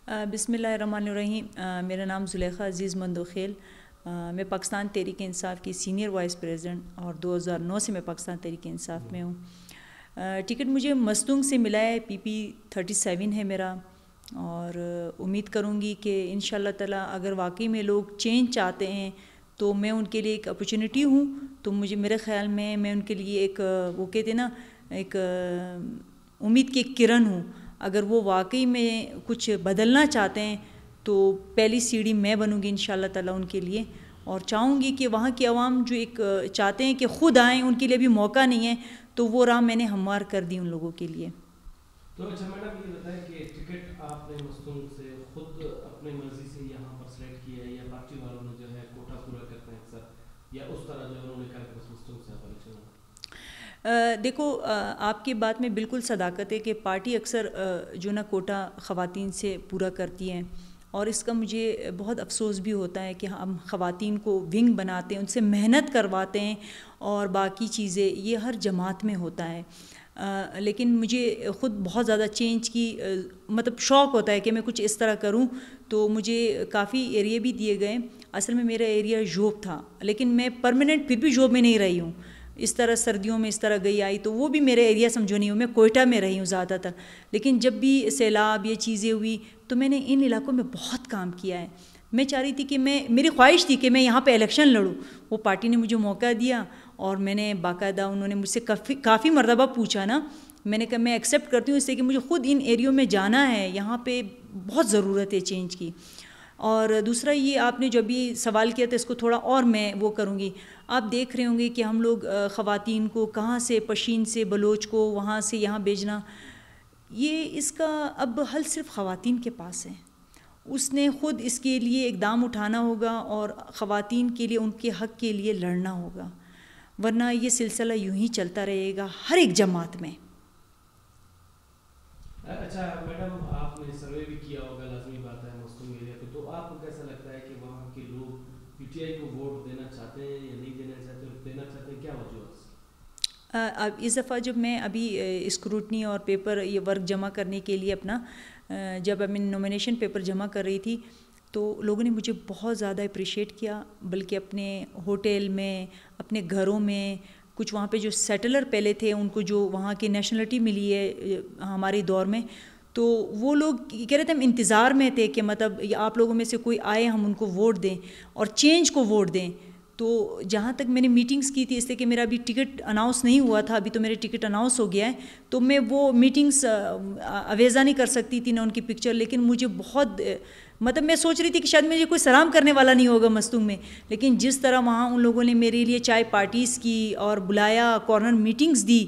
بسم اللہ الرحمن الرحیم. میرا نام زلیخا عزیز مندوخیل. میں پاکستان تحریک انصاف کی سینئر وائس پریزیڈنٹ اور 2009 سے میں پاکستان تحریک انصاف میں ہوں. ٹکٹ مجھے مستونگ سے ملا ہے. PP37 ہے میرا, اور امید کروں گی کہ انشاءاللہ تعالی اگر واقعی میں لوگ چینج چاہتے ہیں تو میں ان کے لیے ایک اپرچونٹی ہوں. تو میرے خیال میں ان کے لیے ایک وہ کہتے ہیں نا, ایک امید کی ایک کرن ہوں. اگر وہ واقعی میں کچھ بدلنا چاہتے ہیں تو پہلی سیڑھی میں بنوں گی انشاءاللہ تعالی ان کے لیے, اور چاہوں گی کہ وہاں کی عوام جو ایک چاہتے ہیں کہ خود آئیں, ان کے لیے بھی موقع نہیں ہے, تو وہ راہ میں نے ہموار کر دی ان لوگوں کے لیے. تو اچھا میڈم, یہ بتائیں کہ ٹکٹ آپ نے مستونگ سے خود اپنے مرضی سے یہاں پر سلیکٹ کیا ہے, یا پارٹی والوں نے جو ہے کوٹا پورا کرتے ہیں اکثر, یا اس طرح جو انہوں نے کہا کہ بس مستونگ سے آپ الیکشن ہو؟ دیکھو, آپ کی بات میں بالکل صداقت ہے کہ پارٹی اکثر جو نا کوٹا خواتین سے پورا کرتی ہیں, اور اس کا مجھے بہت افسوس بھی ہوتا ہے کہ ہم خواتین کو ونگ بناتے ہیں, ان سے محنت کرواتے ہیں, اور باقی چیزیں یہ ہر جماعت میں ہوتا ہے. لیکن مجھے خود بہت زیادہ چینج کی مطلب شوق ہوتا ہے کہ میں کچھ اس طرح کروں, تو مجھے کافی ایریے بھی دیے گئے. اصل میں میرا ایریا جوب تھا, لیکن میں پرماننٹ پھر بھی جوب میں نہیں رہی ہوں. اس طرح سردیوں میں اس طرح گئی آئی, تو وہ بھی میرا ایریا سمجھو نہیں ہوں. میں کوئٹہ میں رہی ہوں زیادہ تر, لیکن جب بھی سیلاب یہ چیزیں ہوئی تو میں نے ان علاقوں میں بہت کام کیا ہے. میں چاہ رہی تھی کہ میری خواہش تھی کہ میں یہاں پہ الیکشن لڑوں. وہ پارٹی نے مجھے موقع دیا, اور میں نے باقاعدہ, انہوں نے مجھ سے کافی مرتبہ پوچھا نا, میں نے کہا میں ایکسیپٹ کرتی ہوں, اس لیے کہ مجھے خود ان ایریوں میں جانا ہے, یہاں پہ بہت ضرورت ہے چینج کی. اور دوسرا یہ آپ نے جو بھی سوال کیا تھا, اس کو تھوڑا اور میں وہ کروں گی. آپ دیکھ رہے ہوں گے کہ ہم لوگ خواتین کو کہاں سے, پشین سے بلوچ کو وہاں سے یہاں بھیجنا, یہ اس کا اب حل صرف خواتین کے پاس ہے. اس نے خود اس کے لیے اقدام اٹھانا ہوگا, اور خواتین کے لیے ان کے حق کے لیے لڑنا ہوگا, ورنہ یہ سلسلہ یوں ہی چلتا رہے گا ہر ایک جماعت میں. اچھا میڈم, آپ نے سروے بھی کیا ہوگا, لازمی بات ہے مستونگ ایریا کو, تو آپ کو کیسا لگتا ہے کہ وہاں کے لوگ PTI کو ووٹ دینا چاہتے ہیں یا نہیں دینا چاہتے, دینا چاہتے ہیں, کیا وجوہات؟ اب اس دفعہ جب میں ابھی اسکروٹنی اور پیپر یہ ورک جمع کرنے کے لیے اپنا, جب میں نومینیشن پیپر جمع کر رہی تھی, تو لوگوں نے مجھے بہت زیادہ اپریشیٹ کیا. بلکہ اپنے ہوٹل میں, اپنے گھروں میں, کچھ وہاں پہ جو سیٹلر پہلے تھے ان کو جو وہاں کی نیشنلٹی ملی ہے ہمارے دور میں, تو وہ لوگ کہہ رہے تھے ہم انتظار میں تھے کہ مطلب آپ لوگوں میں سے کوئی آئے, ہم ان کو ووٹ دیں اور چینج کو ووٹ دیں. تو جہاں تک میں نے میٹنگز کی تھی, اس لیے کہ میرا ابھی ٹکٹ اناؤنس نہیں ہوا تھا, ابھی تو میرے ٹکٹ اناؤنس ہو گیا ہے, تو میں وہ میٹنگز اویزا نہیں کر سکتی تھی, نہ ان کی پکچر. لیکن مجھے بہت مطلب میں سوچ رہی تھی کہ شاید مجھے کوئی سلام کرنے والا نہیں ہوگا مستونگ میں, لیکن جس طرح وہاں ان لوگوں نے میرے لیے چائے پارٹیز کی اور بلایا, کارنر میٹنگز دی,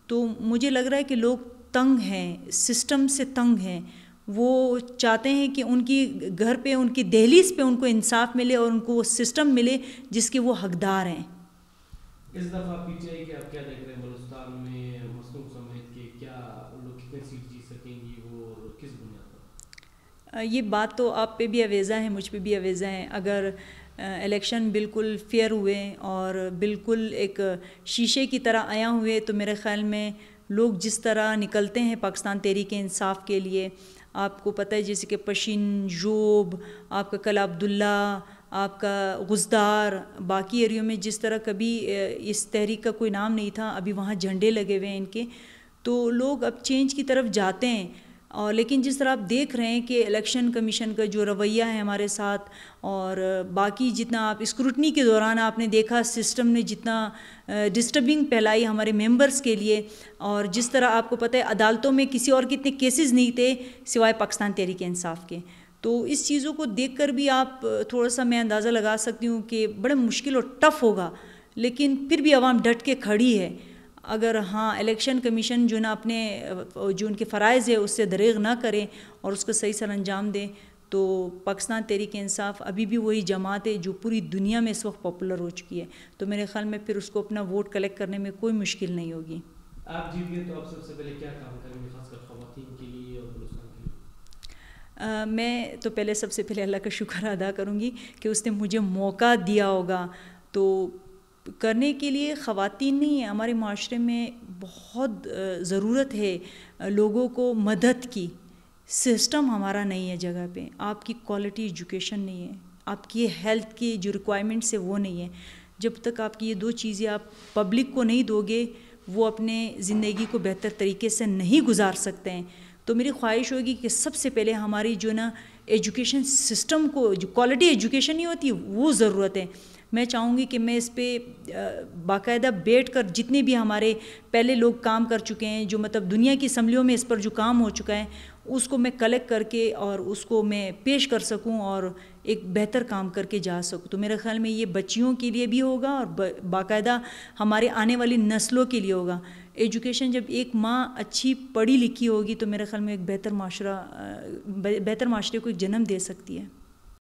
تو مجھے لگ رہا ہے کہ لوگ تنگ ہیں, سسٹم سے تنگ ہیں. وہ چاہتے ہیں کہ ان کی گھر پہ, ان کی دہلیز پہ ان کو انصاف ملے, اور ان کو وہ سسٹم ملے جس کے وہ حقدار ہیں. اس دفعہ PTI کے آپ کیا دیکھ رہے ہیں بلوچستان میں, مستونگ سمیت کے, کیا لوگ کتنے سیٹ جیت سکیں گی, وہ کس بنیاد پر؟ یہ بات تو آپ پہ بھی اویزا ہے, مجھ پہ بھی اویزا ہے. اگر الیکشن بالکل فیئر ہوئے اور بالکل ایک شیشے کی طرح آیا ہوئے, تو میرے خیال میں لوگ جس طرح نکلتے ہیں پاکستان تحریک انصاف کے لیے, آپ کو پتہ ہے جیسے کہ پشین, جوب, آپ کا کلا عبداللہ, آپ کا غزدار, باقی ایریوں میں جس طرح کبھی اس تحریک کا کوئی نام نہیں تھا, ابھی وہاں جھنڈے لگے ہوئے ہیں ان کے, تو لوگ اب چینج کی طرف جاتے ہیں. اور لیکن جس طرح آپ دیکھ رہے ہیں کہ الیکشن کمیشن کا جو رویہ ہے ہمارے ساتھ, اور باقی جتنا آپ اسکروٹنی کے دوران آپ نے دیکھا سسٹم نے جتنا ڈسٹربنگ پھیلائی ہمارے ممبرز کے لیے, اور جس طرح آپ کو پتہ ہے عدالتوں میں کسی اور کتنے کیسز نہیں تھے سوائے پاکستان تحریک انصاف کے, تو اس چیزوں کو دیکھ کر بھی آپ تھوڑا سا میں اندازہ لگا سکتی ہوں کہ بڑے مشکل اور ٹف ہوگا, لیکن پھر بھی عوام ڈٹ کے کھڑی ہے. اگر ہاں الیکشن کمیشن جو نا اپنے جو ان کے فرائض ہے اس سے دریغ نہ کریں اور اس کو صحیح سر انجام دیں, تو پاکستان تحریک انصاف ابھی بھی وہی جماعت ہے جو پوری دنیا میں اس وقت پاپولر ہو چکی ہے. تو میرے خیال میں پھر اس کو اپنا ووٹ کلیکٹ کرنے میں کوئی مشکل نہیں ہوگی. آپ جیت گئے تو آپ سب سے پہلے کیا کام کریں گے, خاص کر خواتین کے لیے اور بلوچستان کے لیے؟ میں تو پہلے سب سے پہلے اللہ کا شکر ادا کروں گی کہ اس نے مجھے موقع دیا ہوگا. تو کرنے کے لیے خواتین نہیں ہیں, ہمارے معاشرے میں بہت ضرورت ہے لوگوں کو مدد کی, سسٹم ہمارا نہیں ہے جگہ پہ، آپ کی کوالٹی ایجوکیشن نہیں ہے، آپ کی ہیلتھ کی جو ریکوائرمنٹس ہے وہ نہیں ہے. جب تک آپ کی یہ دو چیزیں آپ پبلک کو نہیں دو گے، وہ اپنے زندگی کو بہتر طریقے سے نہیں گزار سکتے ہیں. تو میری خواہش ہوگی کہ سب سے پہلے ہماری جو نا ایجوکیشن سسٹم کو، جو کوالٹی ایجوکیشن نہیں ہوتی وہ ضرورت ہے. میں چاہوں گی کہ میں اس پہ باقاعدہ بیٹھ کر جتنے بھی ہمارے پہلے لوگ کام کر چکے ہیں، جو مطلب دنیا کی اسمبلیوں میں اس پر جو کام ہو چکا ہے، اس کو میں کلیکٹ کر کے اور اس کو میں پیش کر سکوں اور ایک بہتر کام کر کے جا سکوں. تو میرے خیال میں یہ بچیوں کے لیے بھی ہوگا اور باقاعدہ ہمارے آنے والی نسلوں کے لیے ہوگا. ایجوکیشن جب ایک ماں اچھی پڑھی لکھی ہوگی تو میرے خیال میں ایک بہتر معاشرے کو ایک جنم دے سکتی ہے.